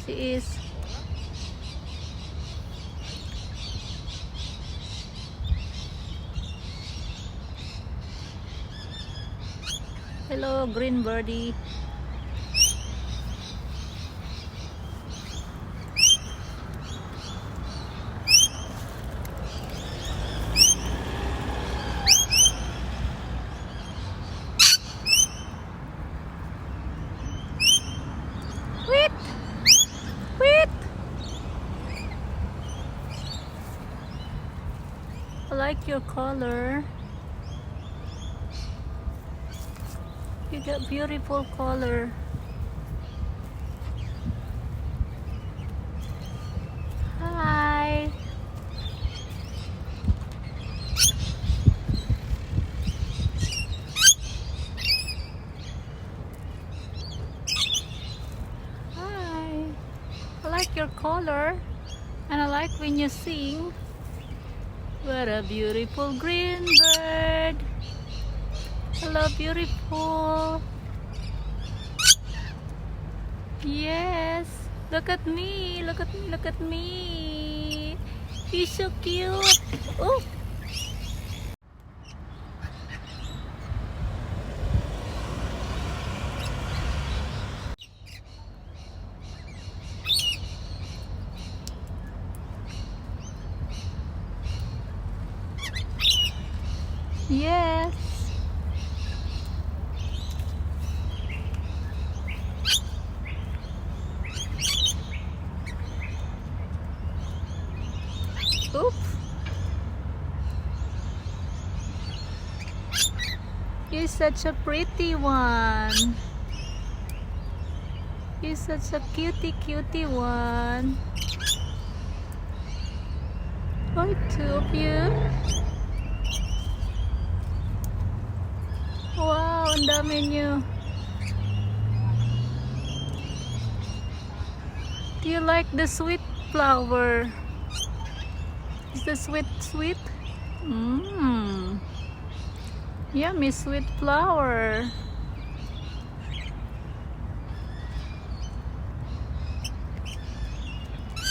she is. Hello, green birdie. Wait! Wait! I like your color. You got beautiful color. Hi. Hi. I like your color, and I like when you sing. What a beautiful green bird. Hello, beautiful. Yes. Look at me. Look at me. Look at me. You're so cute. Oh. Yes. Oops. You're such a pretty one. You're such a cutie one. Oh, two of you. Wow, ang dami nyo. Do you like the sweet flower? Is the sweet? Mmm. Yummy sweet flower.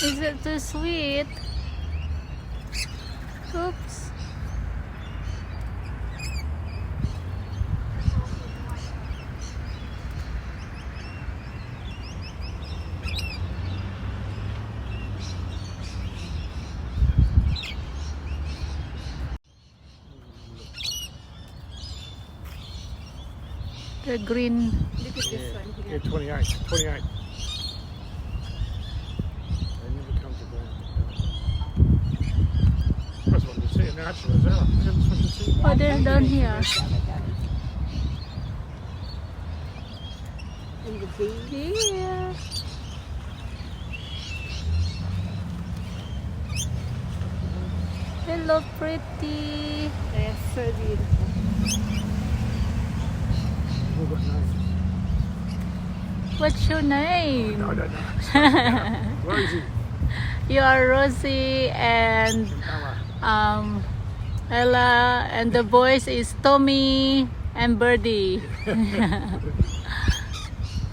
Is it too sweet? Oops. The green. Look at this one Yeah, here. 28. 28. They never come to ground. I just wanted to see an archer as well. I just wanted to see. Oh, they're down here. And the bee. Yeah. Hello, pretty. They're so beautiful. We've all got names. What's your name? I don't know. Rosie. You are Rosie and Ella. Ella, and the boys is Tommy and Birdie. How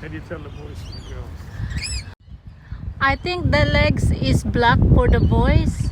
do you tell the boys from the girls? I think the legs is black for the boys.